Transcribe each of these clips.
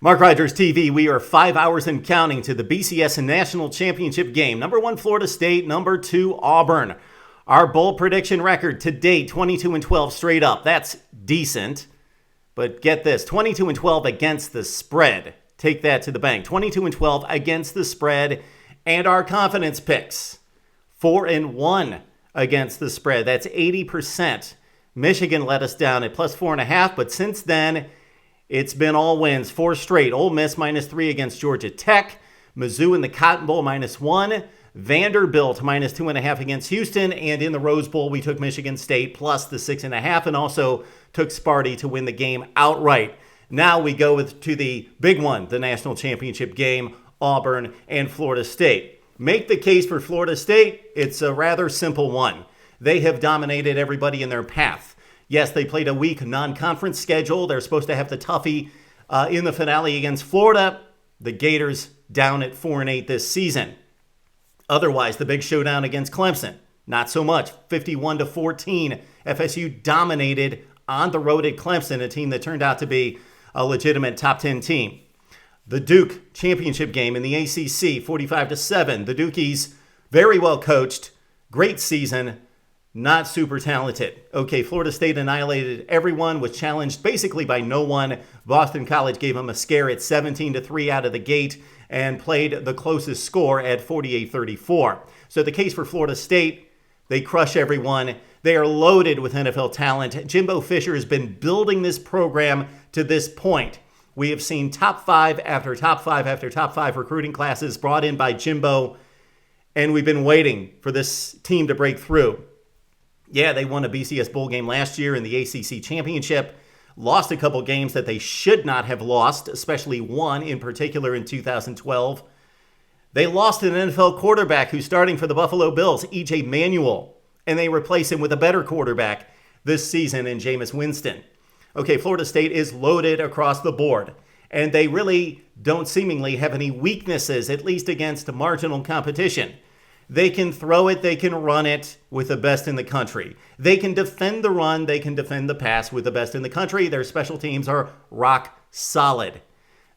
Mark Rogers TV, we are 5 hours and counting to the BCS National Championship game. Number 1, Florida State. Number 2, Auburn. Our bowl prediction record to date, 22-12 straight up. That's decent. But get this, 22-12 against the spread. Take that to the bank. 22-12 against the spread. And our confidence picks, 4-1 against the spread. That's 80%. Michigan let us down at plus 4.5, but since then, it's been all wins, 4 straight. Ole Miss -3 against Georgia Tech. Mizzou in the Cotton Bowl -1. Vanderbilt -2.5 against Houston. And in the Rose Bowl, we took Michigan State plus the 6.5 and also took Sparty to win the game outright. Now we go to the big one, the national championship game, Auburn and Florida State. Make the case for Florida State. It's a rather simple one. They have dominated everybody in their path. Yes, they played a weak non-conference schedule. They're supposed to have the toughie in the finale against Florida. The Gators down at 4-8 this season. Otherwise, the big showdown against Clemson, not so much. 51-14. FSU dominated on the road at Clemson, a team that turned out to be a legitimate top 10 team. The Duke championship game in the ACC, 45-7. The Dukies, very well coached, great season. Not super talented. Okay, Florida State annihilated everyone, was challenged basically by no one. Boston College gave them a scare at 17-3 out of the gate and played the closest score at 48-34. So the case for Florida State, they crush everyone. They are loaded with NFL talent. Jimbo Fisher has been building this program to this point. We have seen top 5 after top 5 after top 5 recruiting classes brought in by Jimbo, and we've been waiting for this team to break through. Yeah, they won a BCS bowl game last year in the ACC championship, lost a couple games that they should not have lost, especially one in particular in 2012. They lost an NFL quarterback who's starting for the Buffalo Bills, E.J. Manuel, and they replace him with a better quarterback this season in Jameis Winston. Okay, Florida State is loaded across the board, and they really don't seemingly have any weaknesses, at least against marginal competition. They can throw it, they can run it with the best in the country. They can defend the run, they can defend the pass with the best in the country. Their special teams are rock solid.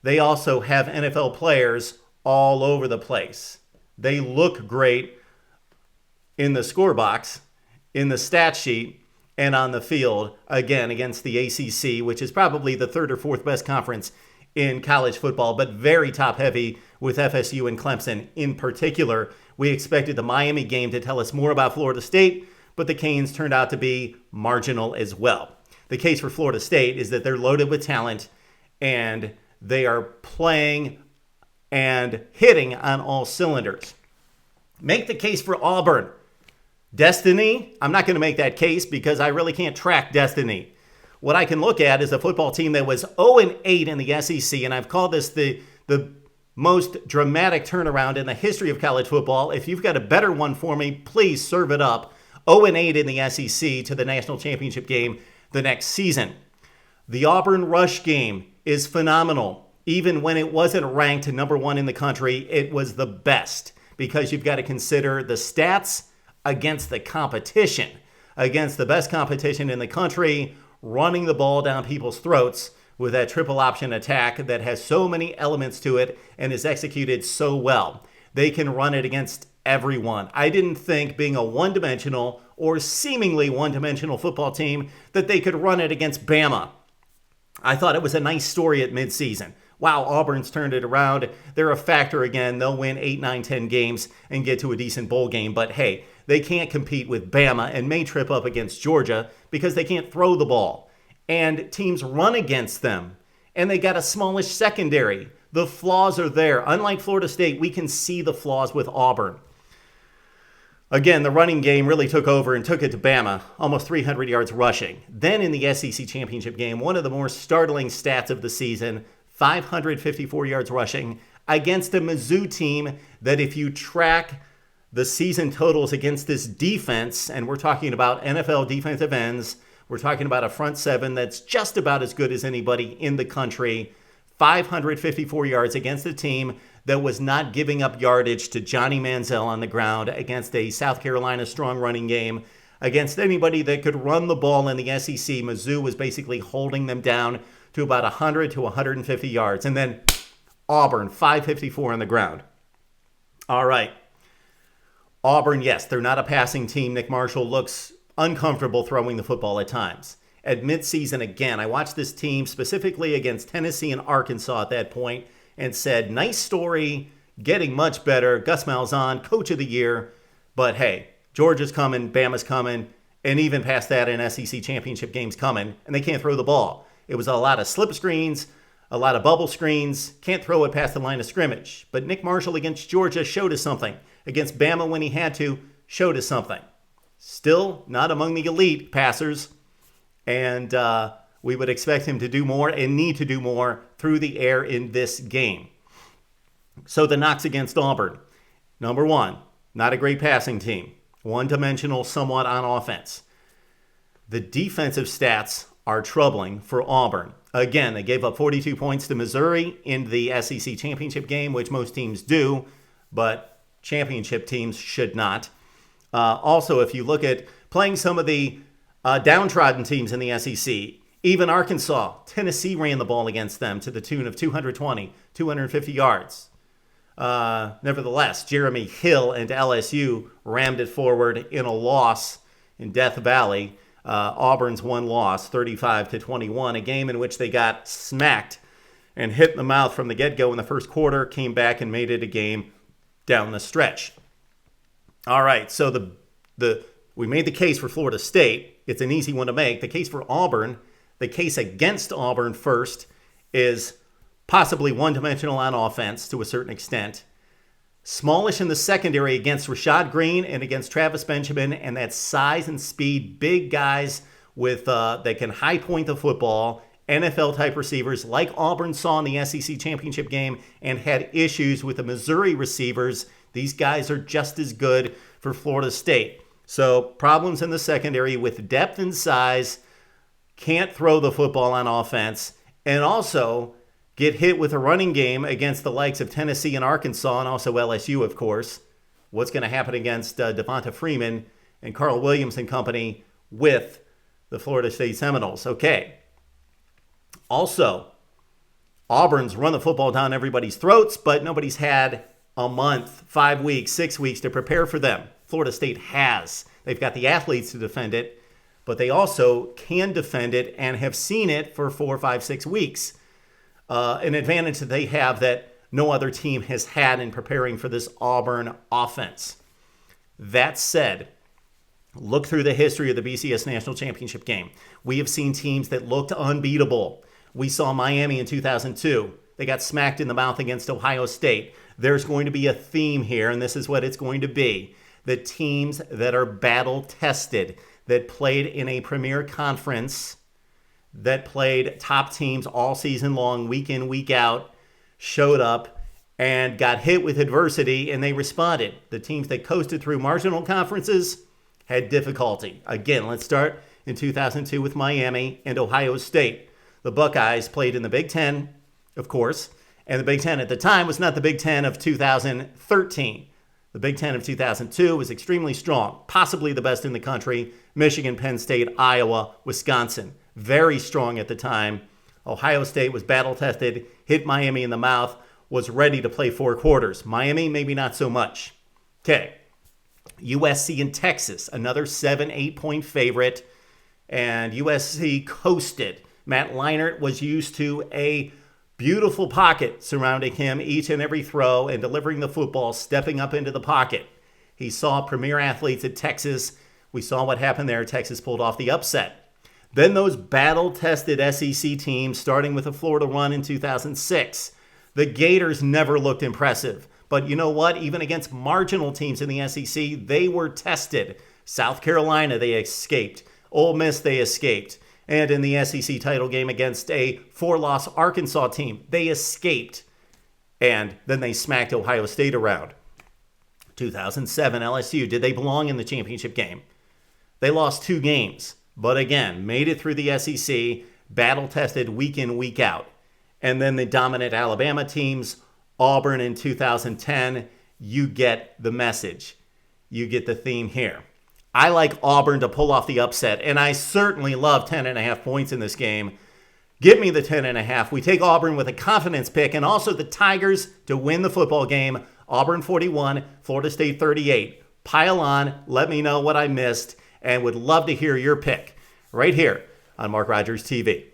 They also have NFL players all over the place. They look great in the score box, in the stat sheet, and on the field, again, against the ACC, which is probably the 3rd or 4th best conference in college football, but very top-heavy with FSU and Clemson in particular. We expected the Miami game to tell us more about Florida State, but the Canes turned out to be marginal as well. The case for Florida State is that they're loaded with talent, and they are playing and hitting on all cylinders. Make the case for Auburn. Destiny? I'm not going to make that case because I really can't track destiny. What I can look at is a football team that was 0-8 in the SEC, and I've called this the most dramatic turnaround in the history of college football. If you've got a better one for me, please serve it up. 0-8 in the SEC to the national championship game the next season. The Auburn rush game is phenomenal. Even when it wasn't ranked number 1 in the country, it was the best because you've got to consider the stats against the competition, against the best competition in the country, running the ball down people's throats with that triple option attack that has so many elements to it and is executed so well. They can run it against everyone. I didn't think, being a one-dimensional or seemingly one-dimensional football team, that they could run it against Bama. I thought it was a nice story at midseason. Wow, Auburn's turned it around. They're a factor again. They'll win 8, 9, 10 games and get to a decent bowl game. But hey, they can't compete with Bama and may trip up against Georgia because they can't throw the ball. And teams run against them. And they got a smallish secondary. The flaws are there. Unlike Florida State, we can see the flaws with Auburn. Again, the running game really took over and took it to Bama, almost 300 yards rushing. Then in the SEC championship game, one of the more startling stats of the season, 554 yards rushing against a Mizzou team that, if you track the season totals against this defense, and we're talking about NFL defensive ends, we're talking about a front seven that's just about as good as anybody in the country. 554 yards against a team that was not giving up yardage to Johnny Manziel on the ground, against a South Carolina strong running game, against anybody that could run the ball in the SEC. Mizzou was basically holding them down to about 100 to 150 yards. And then Auburn, 554 on the ground. All right. Auburn, yes, they're not a passing team. Nick Marshall looks uncomfortable throwing the football at times. At midseason, again, I watched this team specifically against Tennessee and Arkansas at that point and said, nice story, getting much better. Gus Malzahn, coach of the year. But hey, Georgia's coming, Bama's coming, and even past that, an SEC championship game's coming, and they can't throw the ball. It was a lot of slip screens, a lot of bubble screens, can't throw it past the line of scrimmage. But Nick Marshall against Georgia showed us something. Against Bama when he had to, showed us something. Still not among the elite passers, and we would expect him to do more and need to do more through the air in this game. So the knocks against Auburn. Number one, not a great passing team. One-dimensional somewhat on offense. The defensive stats are troubling for Auburn. Again, they gave up 42 points to Missouri in the SEC championship game, which most teams do, but championship teams should not. Also, if you look at playing some of the downtrodden teams in the SEC, even Arkansas, Tennessee ran the ball against them to the tune of 220, 250 yards. Nevertheless, Jeremy Hill and LSU rammed it forward in a loss in Death Valley. Auburn's one loss, 35-21, a game in which they got smacked and hit in the mouth from the get-go in the first quarter, came back and made it a game down the stretch. All right, so we made the case for Florida State. It's an easy one to make. The case for Auburn, the case against Auburn first is possibly one-dimensional on offense to a certain extent. Smallish in the secondary against Rashad Green and against Travis Benjamin, and that size and speed, big guys with that can high point the football, NFL-type receivers like Auburn saw in the SEC championship game and had issues with the Missouri receivers. These guys are just as good for Florida State. So problems in the secondary with depth and size, can't throw the football on offense, and also get hit with a running game against the likes of Tennessee and Arkansas, and also LSU, of course. What's going to happen against Devonta Freeman and Carl Williams and company with the Florida State Seminoles? Okay. Also, Auburn's run the football down everybody's throats, but nobody's had a month, 5 weeks, 6 weeks to prepare for them. Florida State has. They've got the athletes to defend it, but they also can defend it and have seen it for 4, 5, 6 weeks. An advantage that they have that no other team has had in preparing for this Auburn offense. That said, look through the history of the BCS National Championship game. We have seen teams that looked unbeatable. We saw Miami in 2002. They got smacked in the mouth against Ohio State. There's going to be a theme here, and this is what it's going to be. The teams that are battle-tested, that played in a premier conference, that played top teams all season long, week in, week out, showed up and got hit with adversity, and they responded. The teams that coasted through marginal conferences had difficulty. Again, let's start in 2002 with Miami and Ohio State. The Buckeyes played in the Big Ten, of course, and the Big Ten at the time was not the Big Ten of 2013. The Big Ten of 2002 was extremely strong, possibly the best in the country. Michigan, Penn State, Iowa, Wisconsin. Very strong at the time. Ohio State was battle-tested, hit Miami in the mouth, was ready to play 4 quarters. Miami, maybe not so much. Okay. USC and Texas, another 7-8 point favorite, and USC coasted. Matt Leinart was used to a beautiful pocket surrounding him each and every throw and delivering the football, stepping up into the pocket. He saw premier athletes at Texas. We saw what happened there. Texas pulled off the upset. Then those battle-tested SEC teams, starting with a Florida run in 2006. The Gators never looked impressive. But you know what? Even against marginal teams in the SEC, they were tested. South Carolina, they escaped. Ole Miss, they escaped. And in the SEC title game against a 4-loss Arkansas team, they escaped. And then they smacked Ohio State around. 2007, LSU, did they belong in the championship game? They lost 2 games. But again, made it through the SEC, battle-tested week in, week out. And then the dominant Alabama teams, Auburn in 2010, you get the message. You get the theme here. I like Auburn to pull off the upset, and I certainly love 10.5 points in this game. Give me the 10.5. We take Auburn with a confidence pick and also the Tigers to win the football game. Auburn 41, Florida State 38. Pile on, let me know what I missed, and would love to hear your pick right here on Mark Rogers TV.